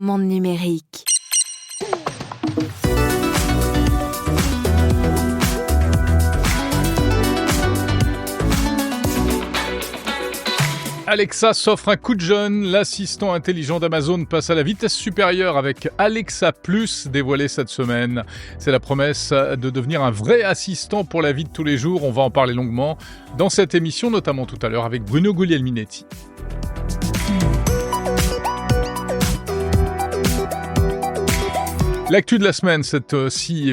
Monde numérique. Alexa s'offre un coup de jeune. L'assistant intelligent d'Amazon passe à la vitesse supérieure avec Alexa Plus, dévoilé cette semaine. C'est la promesse de devenir un vrai assistant pour la vie de tous les jours. On va en parler longuement dans cette émission, notamment tout à l'heure avec Bruno Guglielminetti. L'actu de la semaine, cette ci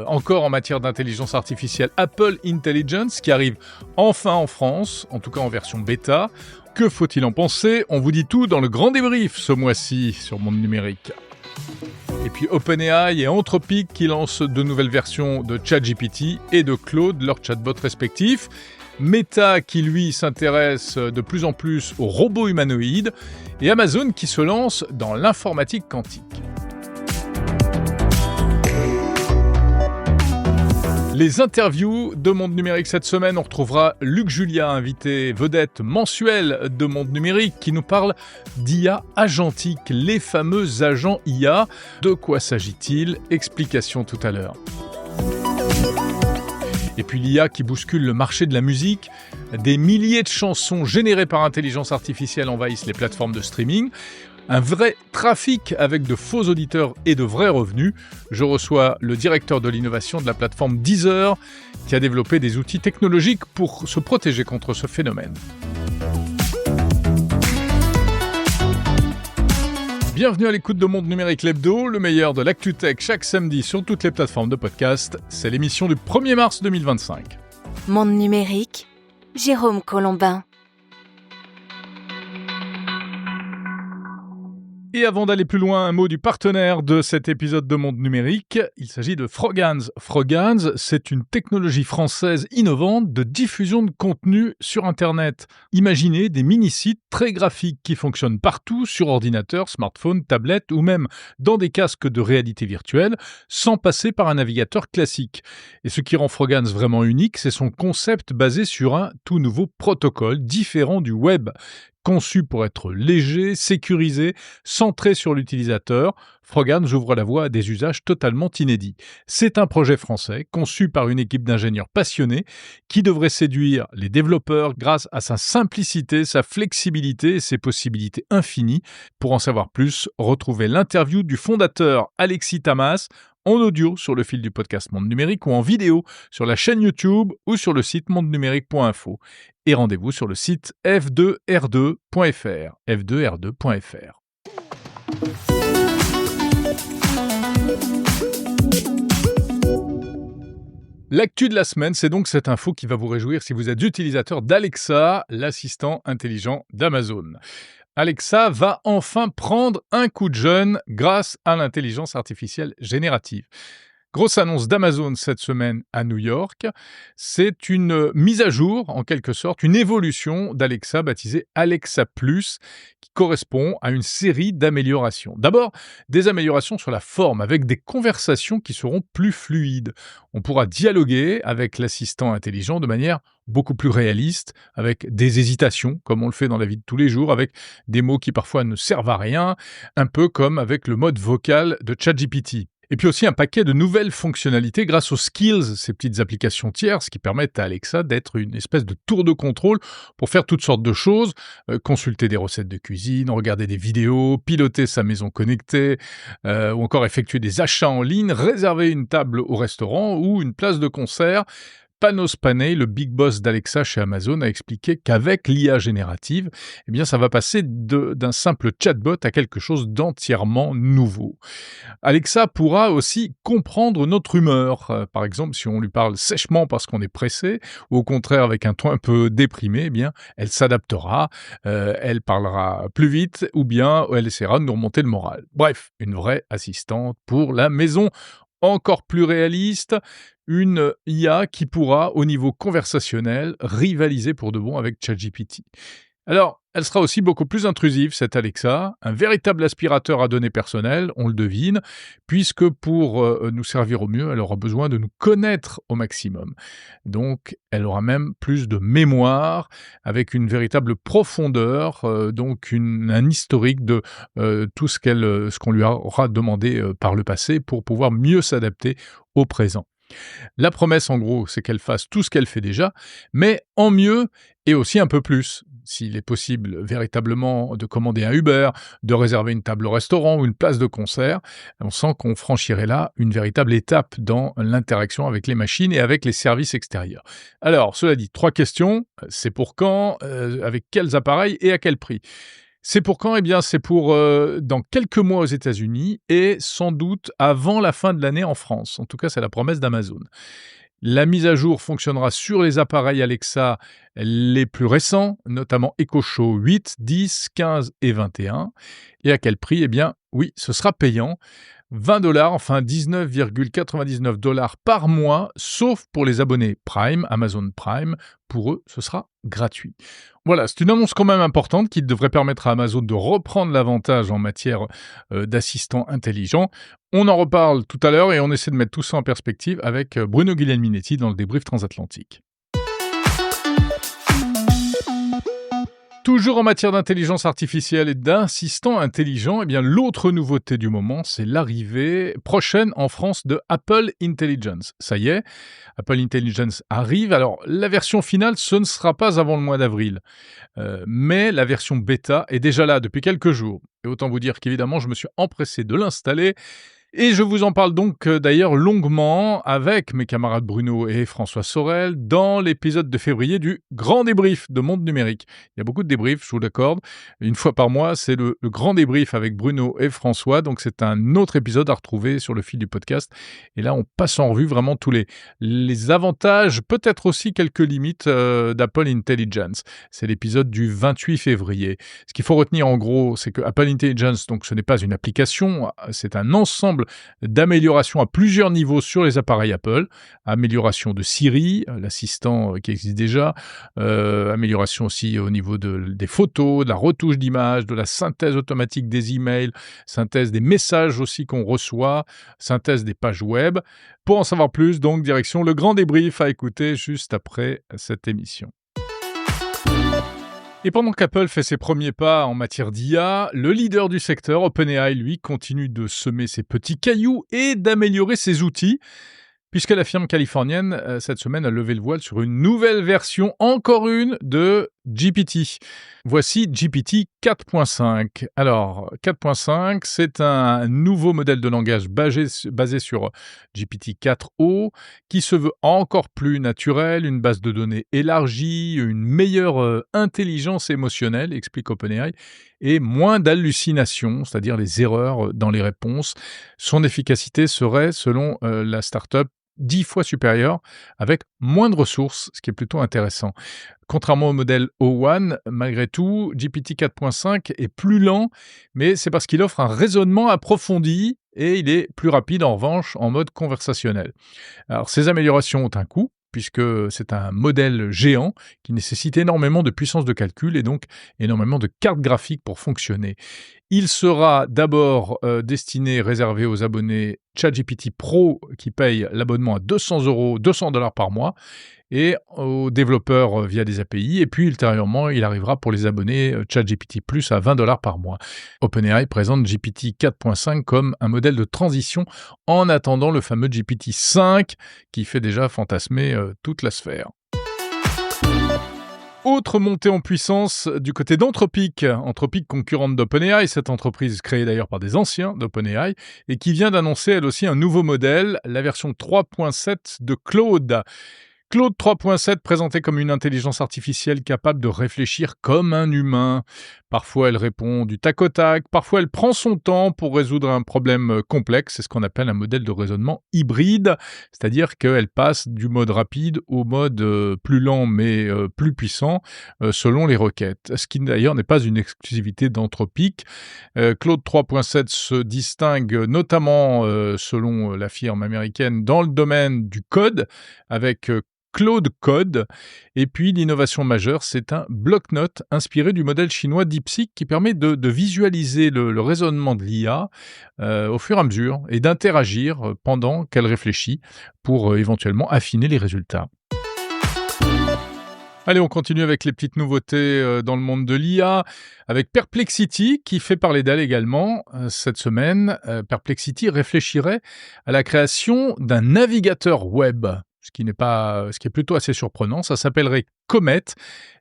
encore en matière d'intelligence artificielle, Apple Intelligence, qui arrive enfin en France, en tout cas en version bêta. Que faut-il en penser ? On vous dit tout dans le grand débrief ce mois-ci sur Monde Numérique. Et puis OpenAI et Anthropic qui lancent de nouvelles versions de ChatGPT et de Claude, leurs chatbots respectifs. Meta qui, lui, s'intéresse de plus en plus aux robots humanoïdes. Et Amazon qui se lance dans l'informatique quantique. Les interviews de Monde Numérique cette semaine, on retrouvera Luc Julia, invité vedette mensuel de Monde Numérique, qui nous parle d'IA agentique, les fameux agents IA. De quoi s'agit-il ? Explication tout à l'heure. Et puis l'IA qui bouscule le marché de la musique. Des milliers de chansons générées par intelligence artificielle envahissent les plateformes de streaming. Un vrai trafic avec de faux auditeurs et de vrais revenus. Je reçois le directeur de l'innovation de la plateforme Deezer qui a développé des outils technologiques pour se protéger contre ce phénomène. Bienvenue à l'écoute de Monde Numérique l'hebdo, le meilleur de l'actu tech chaque samedi sur toutes les plateformes de podcast. C'est l'émission du 1er mars 2025. Monde numérique, Jérôme Colombin. Et avant d'aller plus loin, un mot du partenaire de cet épisode de Monde Numérique. Il s'agit de Froghands. Froghands, c'est une technologie française innovante de diffusion de contenu sur Internet. Imaginez des mini-sites très graphiques qui fonctionnent partout sur ordinateur, smartphone, tablette ou même dans des casques de réalité virtuelle sans passer par un navigateur classique. Et ce qui rend Froghands vraiment unique, c'est son concept basé sur un tout nouveau protocole différent du web. Conçu pour être léger, sécurisé, centré sur l'utilisateur, Froghands ouvre la voie à des usages totalement inédits. C'est un projet français, conçu par une équipe d'ingénieurs passionnés, qui devrait séduire les développeurs grâce à sa simplicité, sa flexibilité et ses possibilités infinies. Pour en savoir plus, retrouvez l'interview du fondateur Alexis Tamas, en audio sur le fil du podcast Monde Numérique ou en vidéo sur la chaîne YouTube ou sur le site mondenumérique.info. Et rendez-vous sur le site f2r2.fr. f2r2.fr. L'actu de la semaine, c'est donc cette info qui va vous réjouir si vous êtes utilisateur d'Alexa, l'assistant intelligent d'Amazon. Alexa va enfin prendre un coup de jeune grâce à l'intelligence artificielle générative. Grosse annonce d'Amazon cette semaine à New York. C'est une mise à jour, en quelque sorte, une évolution d'Alexa baptisée Alexa Plus, qui correspond à une série d'améliorations. D'abord, des améliorations sur la forme, avec des conversations qui seront plus fluides. On pourra dialoguer avec l'assistant intelligent de manière beaucoup plus réaliste, avec des hésitations, comme on le fait dans la vie de tous les jours, avec des mots qui parfois ne servent à rien, un peu comme avec le mode vocal de ChatGPT. Et puis aussi un paquet de nouvelles fonctionnalités grâce aux Skills, ces petites applications tierces qui permettent à Alexa d'être une espèce de tour de contrôle pour faire toutes sortes de choses, consulter des recettes de cuisine, regarder des vidéos, piloter sa maison connectée, ou encore effectuer des achats en ligne, réserver une table au restaurant ou une place de concert. Panos Panay, le big boss d'Alexa chez Amazon, a expliqué qu'avec l'IA générative, ça va passer d'un simple chatbot à quelque chose d'entièrement nouveau. Alexa pourra aussi comprendre notre humeur. Par exemple, si on lui parle sèchement parce qu'on est pressé, ou au contraire avec un ton un peu déprimé, elle s'adaptera, elle parlera plus vite, ou bien elle essaiera de nous remonter le moral. Bref, une vraie assistante pour la maison. Encore plus réaliste, une IA qui pourra, au niveau conversationnel, rivaliser pour de bon avec ChatGPT. Alors, Elle sera aussi beaucoup plus intrusive, cette Alexa, un véritable aspirateur à données personnelles, on le devine, puisque pour nous servir au mieux, elle aura besoin de nous connaître au maximum. Donc, elle aura même plus de mémoire, avec une véritable profondeur, donc un historique de tout ce qu'on lui aura demandé par le passé pour pouvoir mieux s'adapter au présent. La promesse, en gros, c'est qu'elle fasse tout ce qu'elle fait déjà, mais en mieux et aussi un peu plus. S'il est possible véritablement de commander un Uber, de réserver une table au restaurant ou une place de concert, on sent qu'on franchirait là une véritable étape dans l'interaction avec les machines et avec les services extérieurs. Alors, cela dit, 3 questions. C'est pour quand, avec quels appareils et à quel prix ? C'est pour quand ? Eh bien, c'est pour dans quelques mois aux États-Unis et sans doute avant la fin de l'année en France. En tout cas, c'est la promesse d'Amazon. La mise à jour fonctionnera sur les appareils Alexa les plus récents, notamment Echo Show 8, 10, 15 et 21. Et à quel prix ? Eh bien, oui, ce sera payant. $20, enfin $19,99 par mois, sauf pour les abonnés Prime, Amazon Prime. Pour eux, ce sera gratuit. Voilà, c'est une annonce quand même importante qui devrait permettre à Amazon de reprendre l'avantage en matière d'assistants intelligents. On en reparle tout à l'heure et on essaie de mettre tout ça en perspective avec Bruno Guglielminetti dans le débrief transatlantique. Toujours en matière d'intelligence artificielle et d'assistants intelligents, eh bien, l'autre nouveauté du moment, c'est l'arrivée prochaine en France de Apple Intelligence. Ça y est, Apple Intelligence arrive. Alors, la version finale, ce ne sera pas avant le mois d'avril. Mais la version bêta est déjà là depuis quelques jours. Et autant vous dire qu'évidemment, je me suis empressé de l'installer. Et je vous en parle donc d'ailleurs longuement avec mes camarades Bruno et François Sorel dans l'épisode de février du Grand Débrief de Monde Numérique. Il y a beaucoup de débriefs, je vous l'accorde. Une fois par mois, c'est le Grand Débrief avec Bruno et François. Donc c'est un autre épisode à retrouver sur le fil du podcast. Et là, on passe en revue vraiment tous les avantages, peut-être aussi quelques limites d'Apple Intelligence. C'est l'épisode du 28 février. Ce qu'il faut retenir en gros, c'est que Apple Intelligence, donc ce n'est pas une application, c'est un ensemble d'améliorations à plusieurs niveaux sur les appareils Apple. Amélioration de Siri, l'assistant qui existe déjà. Amélioration aussi au niveau des photos, de la retouche d'images, de la synthèse automatique des emails, synthèse des messages aussi qu'on reçoit, synthèse des pages web. Pour en savoir plus, donc, direction le Grand Débrief à écouter juste après cette émission. Et pendant qu'Apple fait ses premiers pas en matière d'IA, le leader du secteur, OpenAI, lui, continue de semer ses petits cailloux et d'améliorer ses outils, puisque la firme californienne, cette semaine, a levé le voile sur une nouvelle version, encore une, de GPT. Voici GPT 4.5. Alors, 4.5, c'est un nouveau modèle de langage basé sur GPT 4o, qui se veut encore plus naturel, une base de données élargie, une meilleure intelligence émotionnelle, explique OpenAI, et moins d'hallucinations, c'est-à-dire les erreurs dans les réponses. Son efficacité serait, selon la start-up, 10 fois supérieure, avec moins de ressources, ce qui est plutôt intéressant. Contrairement au modèle O1, malgré tout, GPT 4.5 est plus lent, mais c'est parce qu'il offre un raisonnement approfondi et il est plus rapide en revanche en mode conversationnel. Alors ces améliorations ont un coût, puisque c'est un modèle géant qui nécessite énormément de puissance de calcul et donc énormément de cartes graphiques pour fonctionner. Il sera d'abord réservé aux abonnés ChatGPT Pro qui payent l'abonnement à $200 par mois, et aux développeurs via des API, et puis ultérieurement, il arrivera pour les abonnés ChatGPT Plus à $20 par mois. OpenAI présente GPT 4.5 comme un modèle de transition en attendant le fameux GPT 5 qui fait déjà fantasmer toute la sphère. Autre montée en puissance du côté d'Anthropic. Anthropic, concurrente d'OpenAI, cette entreprise créée d'ailleurs par des anciens d'OpenAI, et qui vient d'annoncer elle aussi un nouveau modèle, la version 3.7 de Claude. Claude 3.7 présenté comme une intelligence artificielle capable de réfléchir comme un humain. Parfois, elle répond du tac au tac, parfois elle prend son temps pour résoudre un problème complexe. C'est ce qu'on appelle un modèle de raisonnement hybride, c'est-à-dire qu'elle passe du mode rapide au mode plus lent mais plus puissant selon les requêtes. Ce qui d'ailleurs n'est pas une exclusivité d'Anthropic. Claude 3.7 se distingue notamment, selon la firme américaine, dans le domaine du code, avec Claude Code. Et puis l'innovation majeure, c'est un bloc-notes inspiré du modèle chinois DeepSeek qui permet de visualiser le raisonnement de l'IA au fur et à mesure et d'interagir pendant qu'elle réfléchit pour éventuellement affiner les résultats. Allez, on continue avec les petites nouveautés dans le monde de l'IA, avec Perplexity qui fait parler d'elle également cette semaine. Perplexity réfléchirait à la création d'un navigateur web, ce qui est plutôt assez surprenant. Ça s'appellerait Comet.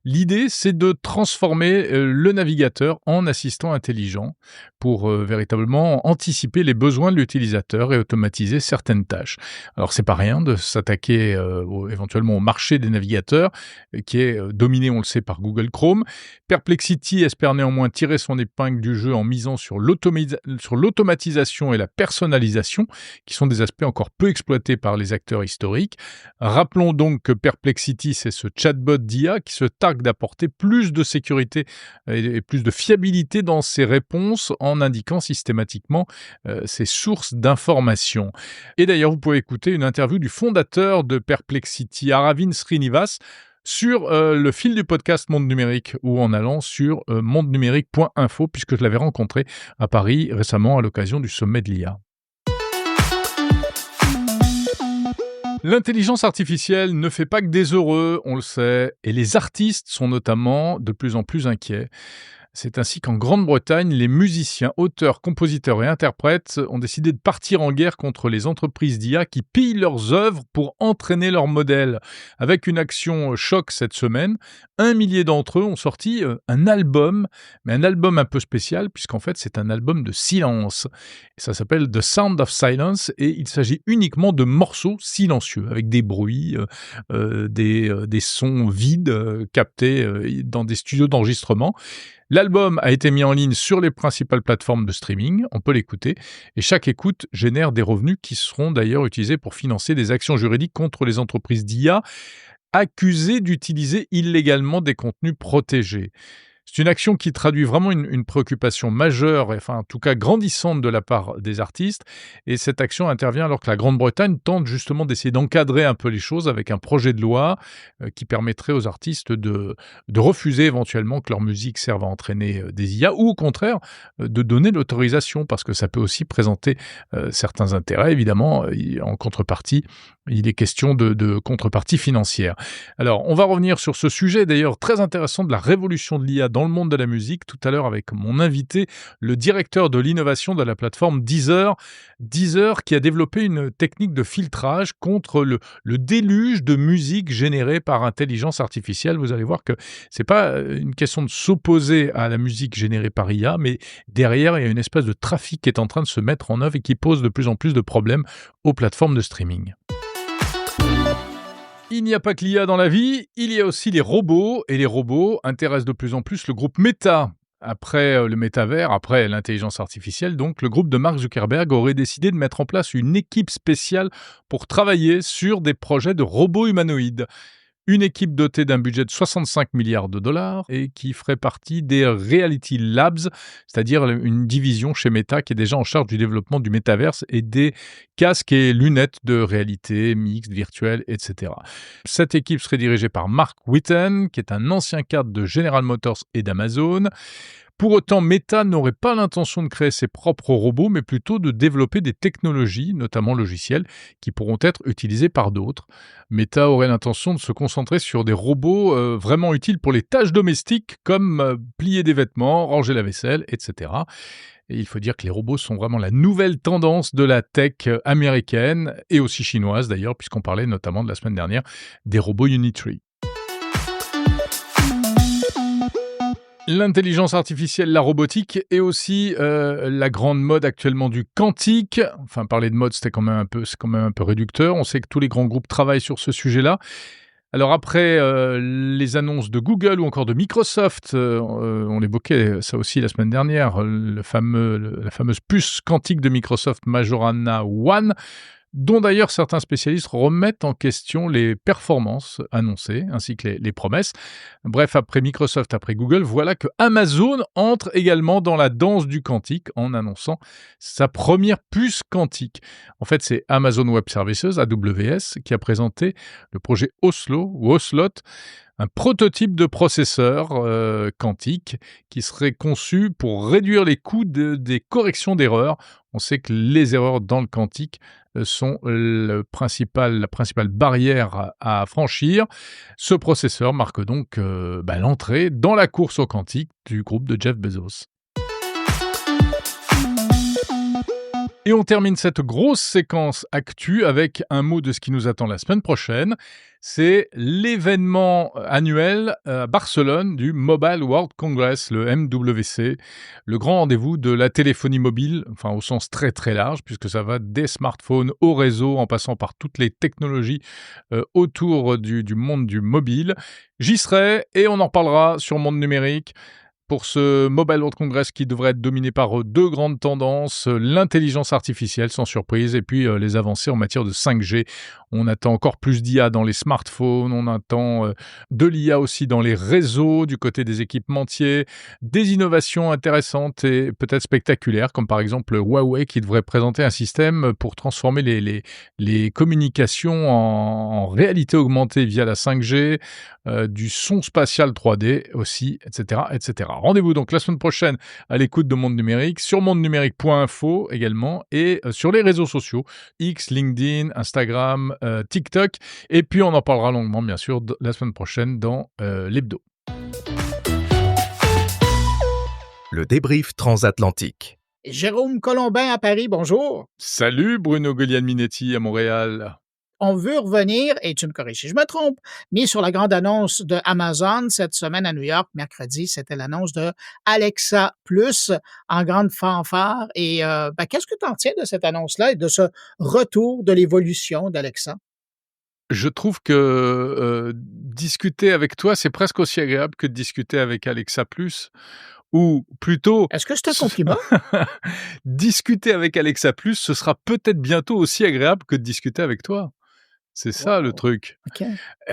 L'idée, c'est de transformer le navigateur en assistant intelligent pour véritablement anticiper les besoins de l'utilisateur et automatiser certaines tâches. Alors, c'est pas rien de s'attaquer éventuellement au marché des navigateurs, qui est dominé, on le sait, par Google Chrome. Perplexity espère néanmoins tirer son épingle du jeu en misant sur l'automatisation et la personnalisation, qui sont des aspects encore peu exploités par les acteurs historiques. Rappelons donc que Perplexity, c'est ce chatbot d'IA qui se targue d'apporter plus de sécurité et plus de fiabilité dans ses réponses en indiquant systématiquement ses sources d'informations. Et d'ailleurs, vous pouvez écouter une interview du fondateur de Perplexity, Aravind Srinivas, sur le fil du podcast Monde Numérique ou en allant sur mondenumérique.info puisque je l'avais rencontré à Paris récemment à l'occasion du sommet de l'IA. L'intelligence artificielle ne fait pas que des heureux, on le sait, et les artistes sont notamment de plus en plus inquiets. C'est ainsi qu'en Grande-Bretagne, les musiciens, auteurs, compositeurs et interprètes ont décidé de partir en guerre contre les entreprises d'IA qui pillent leurs œuvres pour entraîner leurs modèles. Avec une action choc cette semaine, 1 millier d'entre eux ont sorti un album, mais un album un peu spécial puisqu'en fait c'est un album de silence. Ça s'appelle The Sound of Silence et il s'agit uniquement de morceaux silencieux avec des bruits, des sons vides captés dans des studios d'enregistrement. L'album a été mis en ligne sur les principales plateformes de streaming, on peut l'écouter, et chaque écoute génère des revenus qui seront d'ailleurs utilisés pour financer des actions juridiques contre les entreprises d'IA accusées d'utiliser illégalement des contenus protégés. C'est une action qui traduit vraiment une préoccupation majeure, enfin en tout cas grandissante de la part des artistes. Et cette action intervient alors que la Grande-Bretagne tente justement d'essayer d'encadrer un peu les choses avec un projet de loi qui permettrait aux artistes de refuser éventuellement que leur musique serve à entraîner des IA ou au contraire de donner l'autorisation parce que ça peut aussi présenter certains intérêts. Évidemment, en contrepartie, il est question de contrepartie financière. Alors, on va revenir sur ce sujet d'ailleurs très intéressant de la révolution de l'IA dans le monde de la musique, tout à l'heure avec mon invité, le directeur de l'innovation de la plateforme Deezer. Deezer qui a développé une technique de filtrage contre le déluge de musique générée par intelligence artificielle. Vous allez voir que c'est pas une question de s'opposer à la musique générée par IA, mais derrière, il y a une espèce de trafic qui est en train de se mettre en œuvre et qui pose de plus en plus de problèmes aux plateformes de streaming. Il n'y a pas que l'IA dans la vie, il y a aussi les robots, et les robots intéressent de plus en plus le groupe Meta. Après le métavers, après l'intelligence artificielle, donc, le groupe de Mark Zuckerberg aurait décidé de mettre en place une équipe spéciale pour travailler sur des projets de robots humanoïdes. Une équipe dotée d'un budget de 65 milliards de dollars et qui ferait partie des Reality Labs, c'est-à-dire une division chez Meta qui est déjà en charge du développement du métaverse et des casques et lunettes de réalité mixte, virtuelle, etc. Cette équipe serait dirigée par Mark Whitten, qui est un ancien cadre de General Motors et d'Amazon. Pour autant, Meta n'aurait pas l'intention de créer ses propres robots, mais plutôt de développer des technologies, notamment logicielles, qui pourront être utilisées par d'autres. Meta aurait l'intention de se concentrer sur des robots vraiment utiles pour les tâches domestiques, comme plier des vêtements, ranger la vaisselle, etc. Et il faut dire que les robots sont vraiment la nouvelle tendance de la tech américaine, et aussi chinoise d'ailleurs, puisqu'on parlait notamment de la semaine dernière des robots Unitree. L'intelligence artificielle, la robotique et aussi la grande mode actuellement du quantique. Enfin, parler de mode, c'est quand même un peu réducteur. On sait que tous les grands groupes travaillent sur ce sujet-là. Alors après les annonces de Google ou encore de Microsoft, on l'évoquait ça aussi la semaine dernière, la fameuse puce quantique de Microsoft Majorana One, dont d'ailleurs certains spécialistes remettent en question les performances annoncées, ainsi que les promesses. Bref, après Microsoft, après Google, voilà que Amazon entre également dans la danse du quantique en annonçant sa première puce quantique. En fait, c'est Amazon Web Services, AWS, qui a présenté le projet Oslo ou Oslot, un prototype de processeur quantique qui serait conçu pour réduire les coûts des corrections d'erreurs. On sait que les erreurs dans le quantique sont la principale barrière à franchir. Ce processeur marque donc l'entrée dans la course au quantique du groupe de Jeff Bezos. Et on termine cette grosse séquence actu avec un mot de ce qui nous attend la semaine prochaine. C'est l'événement annuel à Barcelone du Mobile World Congress, le MWC, le grand rendez-vous de la téléphonie mobile, enfin au sens très très large, puisque ça va des smartphones au réseau, en passant par toutes les technologies autour du monde du mobile. J'y serai et on en reparlera sur Monde Numérique. Pour ce Mobile World Congress qui devrait être dominé par deux grandes tendances, l'intelligence artificielle sans surprise et puis les avancées en matière de 5G. On attend encore plus d'IA dans les smartphones, on attend de l'IA aussi dans les réseaux, du côté des équipementiers, des innovations intéressantes et peut-être spectaculaires, comme par exemple Huawei qui devrait présenter un système pour transformer les communications en réalité augmentée via la 5G, du son spatial 3D aussi, etc., etc. Rendez-vous donc la semaine prochaine à l'écoute de Monde Numérique, sur mondenumérique.info également, et sur les réseaux sociaux, X, LinkedIn, Instagram, TikTok, et puis on en parlera longuement, bien sûr, la semaine prochaine dans l'Hebdo. Le débrief transatlantique. Jérôme Colombin à Paris, bonjour. Salut Bruno Guglielminetti à Montréal. On veut revenir, et tu me corriges si je me trompe, mais sur la grande annonce de Amazon cette semaine à New York, mercredi, c'était l'annonce de Alexa Plus en grande fanfare. Et qu'est-ce que tu en tiens de cette annonce-là et de ce retour de l'évolution d'Alexa? Je trouve que discuter avec toi, c'est presque aussi agréable que de discuter avec Alexa Plus. Ou plutôt... Est-ce que c'est un compliment? Discuter avec Alexa Plus, ce sera peut-être bientôt aussi agréable que de discuter avec toi. C'est ça le truc. Okay.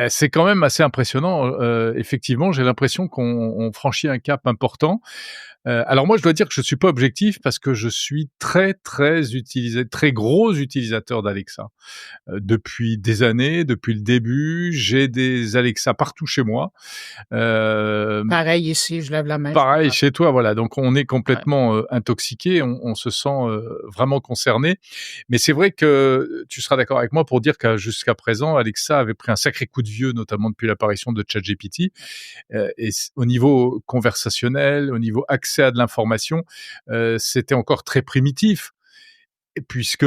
C'est quand même assez impressionnant. Effectivement, j'ai l'impression qu'on franchit un cap important. Alors moi, je dois dire que je ne suis pas objectif parce que je suis très gros utilisateur d'Alexa. Depuis des années, depuis le début, j'ai des Alexa partout chez moi. Pareil ici, je lève la main. Pareil chez toi, voilà. Donc on est complètement intoxiqué, on se sent vraiment concerné. Mais c'est vrai que tu seras d'accord avec moi pour dire que jusqu'à présent, Alexa avait pris un sacré coup de vieux, notamment depuis l'apparition de ChatGPT. Et au niveau conversationnel, au niveau accès à de l'information, c'était encore très primitif. Puisque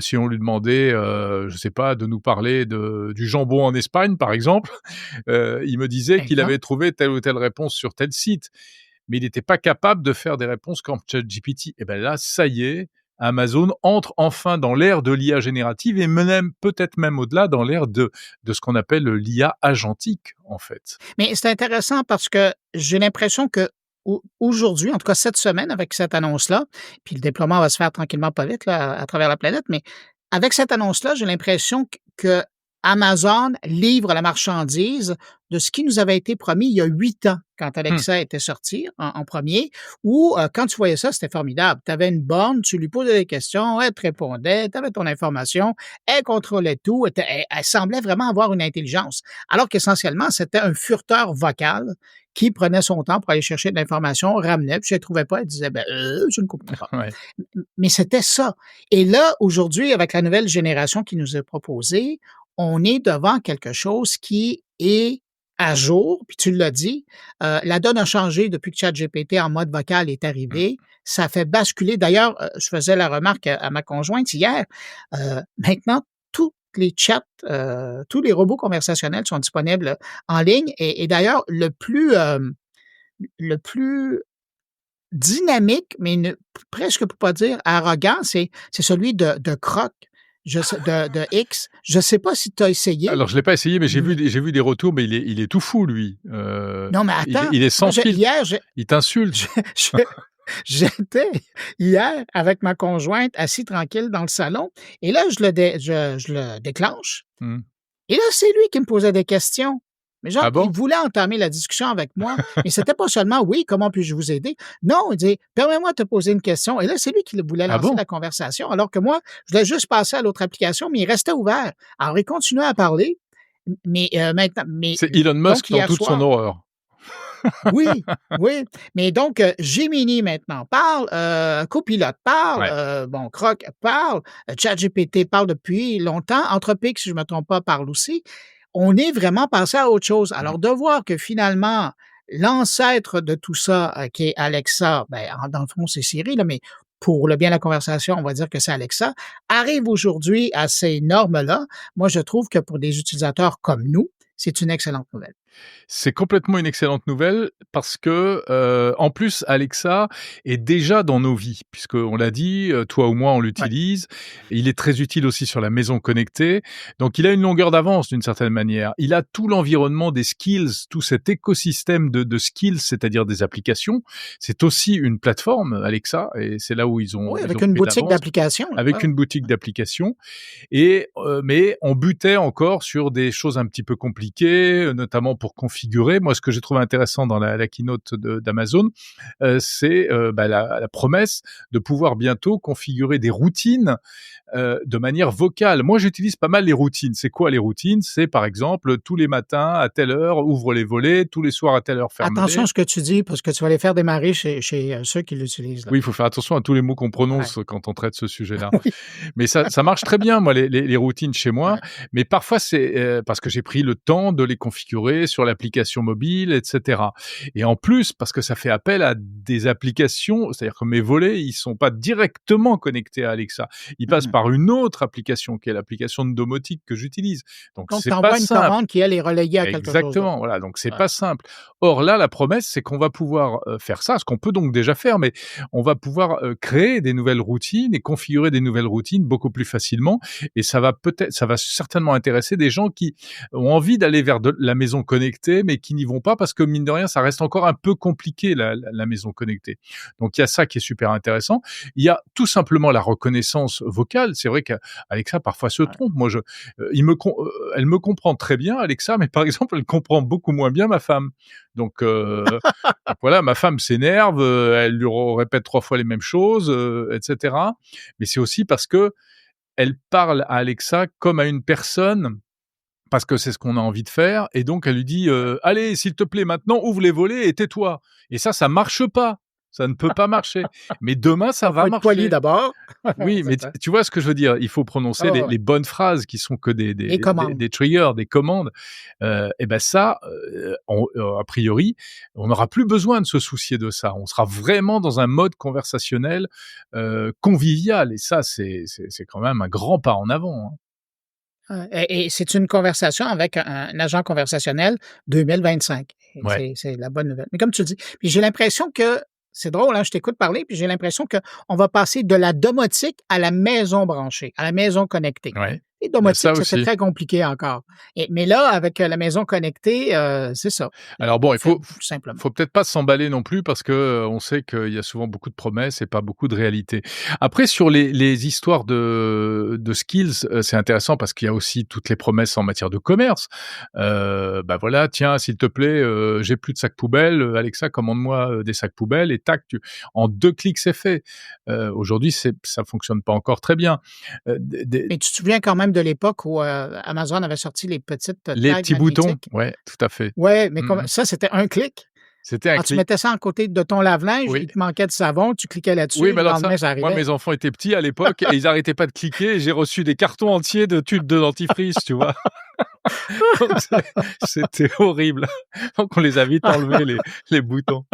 si on lui demandait, je sais pas, de nous parler du jambon en Espagne, par exemple, il me disait qu'il avait trouvé telle ou telle réponse sur tel site. Mais il n'était pas capable de faire des réponses comme ChatGPT. Et bien là, ça y est, Amazon entre enfin dans l'ère de l'IA générative et peut-être même au-delà dans l'ère de ce qu'on appelle l'IA agentique, en fait. Mais c'est intéressant parce que j'ai l'impression que aujourd'hui, en tout cas cette semaine, avec cette annonce-là, puis le déploiement va se faire tranquillement pas vite là, à travers la planète, mais avec cette annonce-là, j'ai l'impression que Amazon livre la marchandise de ce qui nous avait été promis il y a 8 ans, quand Alexa était sortie en premier, où quand tu voyais ça, c'était formidable. Tu avais une borne, tu lui posais des questions, elle te répondait, tu avais ton information, elle contrôlait tout, elle semblait vraiment avoir une intelligence, alors qu'essentiellement, c'était un furteur vocal qui prenait son temps pour aller chercher de l'information, ramenait, puis je ne trouvais pas, elle disait « je ne comprends pas ». Ouais. Mais c'était ça. Et là, aujourd'hui, avec la nouvelle génération qui nous est proposée, on est devant quelque chose qui est à jour, puis tu l'as dit, la donne a changé depuis que ChatGPT en mode vocal est arrivé. Ça fait basculer. D'ailleurs, je faisais la remarque à ma conjointe hier, maintenant, tous les chats, tous les robots conversationnels sont disponibles en ligne. Et d'ailleurs, le plus dynamique, mais presque pour pas dire arrogant, c'est celui de Grok. De X. Je ne sais pas si tu as essayé. Alors, je ne l'ai pas essayé, mais j'ai vu des retours, mais il est tout fou, lui. Non, mais attends. Il est sans filtre. Hier, il t'insulte. J'étais hier avec ma conjointe assis tranquille dans le salon et là, je le déclenche Mmh. et là, c'est lui qui me posait des questions. Mais genre, Ah il bon? voulait entamer la discussion avec moi, mais c'était pas seulement: «Oui, comment puis-je vous aider?» Non, il dit: «Permets-moi de te poser une question» et là, c'est lui qui voulait Ah lancer bon? la conversation alors que moi, je voulais juste passer à l'autre application, mais il restait ouvert. Alors il continuait à parler, mais maintenant mais C'est Elon Musk donc dans hier toute son soir horreur. oui, oui, mais donc Gemini maintenant parle, Copilot parle, Ouais. bon Grok parle, ChatGPT parle depuis longtemps, Anthropic, si je me trompe pas, parle aussi. On est vraiment passé à autre chose. Mmh. Alors de voir que finalement, l'ancêtre de tout ça, qui est Alexa, ben, dans le fond, c'est Siri, là, mais pour le bien de la conversation, on va dire que c'est Alexa, arrive aujourd'hui à ces normes-là. Moi, je trouve que pour des utilisateurs comme nous, c'est une excellente nouvelle. C'est complètement une excellente nouvelle parce que, en plus, Alexa est déjà dans nos vies puisqu'on l'a dit, toi ou moi, on Ouais. l'utilise. Il est très utile aussi sur la maison connectée. Donc il a une longueur d'avance d'une certaine manière. Il a tout l'environnement des skills, tout cet écosystème de skills, c'est-à-dire des applications. C'est aussi une plateforme, Alexa, et c'est là où ils ont Oui, ils ont avec une pris de boutique l'avance, d'applications, là. Ouais, avec ouais. une boutique d'applications. Et mais on butait encore sur des choses un petit peu compliquées, notamment pour configurer. Moi, ce que j'ai trouvé intéressant dans la keynote d'Amazon, c'est, la promesse de pouvoir bientôt configurer des routines, de manière vocale. Moi, j'utilise pas mal les routines. C'est quoi les routines? C'est, par exemple, tous les matins à telle heure, ouvre les volets, tous les soirs à telle heure, Attention ferme-les. à ce que tu dis parce que tu vas les faire démarrer chez ceux qui l'utilisent, là. Oui, il faut faire attention à tous les mots qu'on Ouais. prononce quand on traite ce sujet-là. Oui, Mais ça marche très bien, moi, les routines chez moi. ouais. Mais parfois, c'est parce que j'ai pris le temps de les configurer sur l'application mobile, et cetera. Et en plus, parce que ça fait appel à des applications, c'est-à-dire que mes volets, ils sont pas directement connectés à Alexa. Ils passent Mmh. par une autre application, qui est l'application de domotique que j'utilise. Donc Donc c'est tu pas envoies une simple. commande qui, elle, est relayée à quelque chose d'autre. Exactement, voilà, donc c'est Ouais. pas simple. Or là, la promesse, c'est qu'on va pouvoir, faire ça, ce qu'on peut donc déjà faire, mais on va pouvoir, créer des nouvelles routines et configurer des nouvelles routines beaucoup plus facilement, et ça va certainement intéresser des gens qui ont envie d'aller vers de la maison connectée, mais qui n'y vont pas parce que mine de rien, ça reste encore un peu compliqué la maison connectée. Donc il y a ça qui est super intéressant. Il y a tout simplement la reconnaissance vocale. C'est vrai qu'Alexa parfois se Ouais. trompe. Moi je elle me comprend très bien, Alexa, mais par exemple, elle comprend beaucoup moins bien ma femme. Donc, donc voilà, ma femme s'énerve, elle lui répète 3 fois les mêmes choses, et cetera. Mais c'est aussi parce que elle parle à Alexa comme à une personne, parce que c'est ce qu'on a envie de faire, et donc elle lui dit, «Allez, s'il te plaît, maintenant, ouvre les volets et tais-toi». Et ça marche pas. Ça ne peut pas marcher. Mais demain, ça Il faut va être poli marcher. d'abord. Oui, mais C'est ça. tu vois ce que je veux dire? Il faut Ah prononcer ouais, ouais. les bonnes phrases qui sont que Les commandes. des triggers, des commandes. Et ben ça, a priori, on n'aura plus besoin de se soucier de ça. On sera vraiment dans un mode conversationnel, convivial, et ça, c'est quand même un grand pas en avant, hein. Ouais et c'est une conversation avec un agent conversationnel 2025 et Ouais. c'est la bonne nouvelle. Mais comme tu dis, puis j'ai l'impression que c'est drôle, hein, je t'écoute parler, puis j'ai l'impression qu'on va passer de la domotique à la maison branchée, à la maison connectée. Ouais. Et Il y a ça domotique, c'était aussi. très compliqué encore. Mais là, avec, la maison connectée, c'est ça. Alors bon, On fait tout simplement. faut peut-être pas s'emballer non plus parce que, on sait qu'il y a souvent beaucoup de promesses et pas beaucoup de réalité. Après sur les histoires de skills, c'est intéressant parce qu'il y a aussi toutes les promesses en matière de commerce. Bah, voilà: «Tiens, s'il te plaît, j'ai plus de sacs poubelles, Alexa, commande-moi, des sacs poubelles», et tac, tu en 2 clics, c'est fait. Aujourd'hui, ça fonctionne pas encore très bien. Des Mais tu te souviens quand même de l'époque où, Amazon avait sorti les petites Les tags petits boutons, magnétiques? ouais, tout à fait. Ouais, mais Mmh comme mh. ça, c'était un clic. C'était un Alors, tu clic. mettais ça à côté de ton lave-linge, il Oui. te manquait de savon, tu cliquais là-dessus, Oui, le mais alors ça, lendemain, ça moi, arrivait. mes enfants étaient petits à l'époque et ils arrêtaient pas de cliquer, et j'ai reçu des cartons entiers de tubes de dentifrice, tu vois? Donc c'était horrible. Donc on les a vite enlevés, les boutons.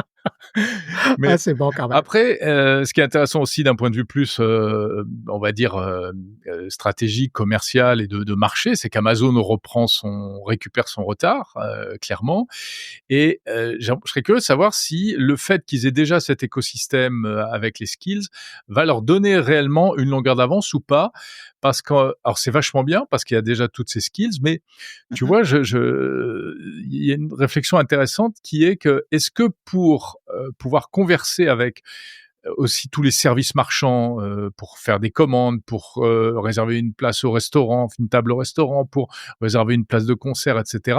Mais Ah, c'est bon quand même. après, ce qui est intéressant aussi d'un point de vue plus, on va dire, stratégique, commercial et de marché, c'est qu'Amazon récupère son retard, clairement. Et je serais curieux de savoir si le fait qu'ils aient déjà cet écosystème, avec les skills, va leur donner réellement une longueur d'avance ou pas. Parce que alors c'est vachement bien parce qu'il y a déjà toutes ces skills, mais tu Mmh. vois, il y a une réflexion intéressante qui est que, est-ce que pour, pouvoir converser avec aussi tous les services marchands pour faire des commandes, pour réserver une place au restaurant, une table au restaurant, pour réserver une place de concert, etc.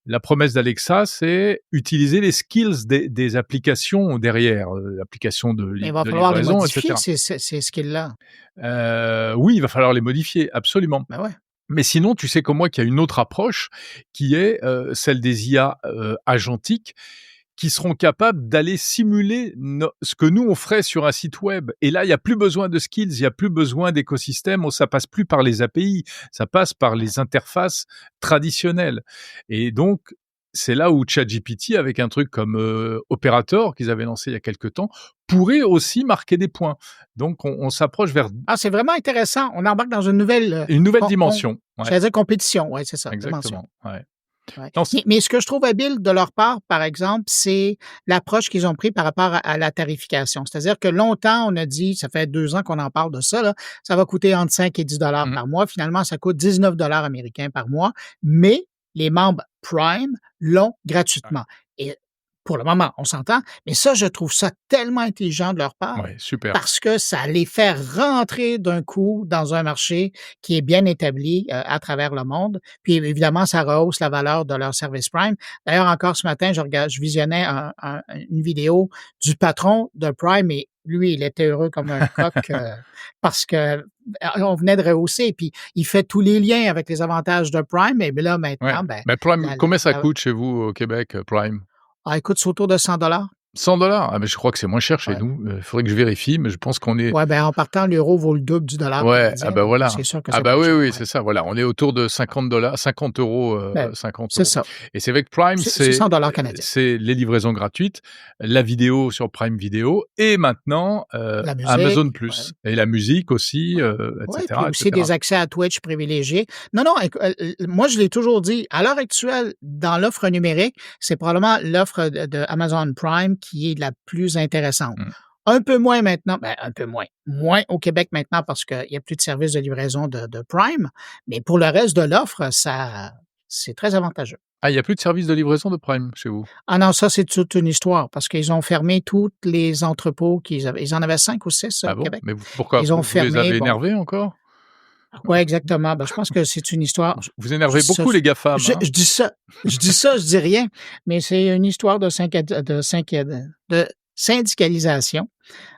La promesse d'Alexa, c'est utiliser les skills des applications derrière, l'application de Mais il va de falloir les livraison, modifier, etc. ces skills-là. Oui, il va falloir les modifier, absolument. Ben ouais. Mais sinon, tu sais comme moi qu'il y a une autre approche qui est celle des IA agentiques qui seront capables d'aller simuler ce que nous, on ferait sur un site web. Et là, il n'y a plus besoin de skills, il n'y a plus besoin d'écosystème, ça passe plus par les API, ça passe par les interfaces traditionnelles. Et donc, c'est là où ChatGPT, avec un truc comme Operator, qu'ils avaient lancé il y a quelque temps, pourrait aussi marquer des points. Donc, on s'approche vers Ah, c'est vraiment intéressant. On embarque dans une nouvelle, dimension. Ouais, j'allais dire compétition. Oui, c'est ça, dimension. exactement. Ouais. Ouais. Non, Mais ce que je trouve habile de leur part, par exemple, c'est l'approche qu'ils ont prise par rapport à la tarification. C'est-à-dire que longtemps, on a dit, ça fait 2 ans qu'on en parle de ça, là, ça va coûter entre 5 et 10 $ par mois. Finalement, ça coûte 19 $ américains par mois, mais les membres Prime l'ont gratuitement. Et pour le moment, on s'entend, mais ça, je trouve ça tellement intelligent de leur part ouais, super. parce que ça les fait rentrer d'un coup dans un marché qui est bien établi à travers le monde. Puis évidemment, ça rehausse la valeur de leur service Prime. D'ailleurs, encore ce matin, je visionnais une vidéo du patron de Prime et lui, il était heureux comme un coq parce que on venait de rehausser. Puis il fait tous les liens avec les avantages de Prime. Et là, Ouais. maintenant, ben, Mais Prime, la- combien ça la- coûte chez vous au Québec, Prime? écoute, c'est autour de 100 $. 100 $? Ah, mais je crois que c'est moins cher chez Ouais. nous. Faudrait que je vérifie, mais je pense qu'on est. Ouais, ben en partant, l'euro vaut le double du dollar Ouais, canadien. ah bah donc voilà. c'est sûr que Ah c'est bah pas oui, cher. oui, Ouais. c'est ça. Voilà, on est autour de 50 $, 50 euros, Ben, 50 c'est euros. ça. Et c'est avec Prime, C'est 100 $ canadiens. c'est les livraisons gratuites, la vidéo sur Prime Video et maintenant La musique, Amazon ouais. Plus et la musique aussi, Oui, etc., puis aussi des accès à Twitch privilégiés. Non, non, moi, je l'ai toujours dit, à l'heure actuelle, dans l'offre numérique, c'est probablement l'offre de Amazon Prime qui est la plus intéressante. Mmh. Un peu moins maintenant, ben, un peu moins. Moins au Québec maintenant parce qu'il n'y a plus de service de livraison de Prime. Mais pour le reste de l'offre, c'est très avantageux. Ah, il y a plus de service de livraison de Prime chez vous? Ah non, ça, c'est toute une histoire parce qu'ils ont fermé tous les entrepôts qu'ils avaient. Ils en avaient 5 ou 6 Ah au bon? Québec. Mais pourquoi? Ils ont Vous les fermé, avez bon. énervés encore? Oui, exactement. Ben, je pense que c'est une histoire. Vous énervez Je dis ça, beaucoup les GAFAM, hein? je dis ça, je dis rien, mais c'est une histoire de syndicalisation,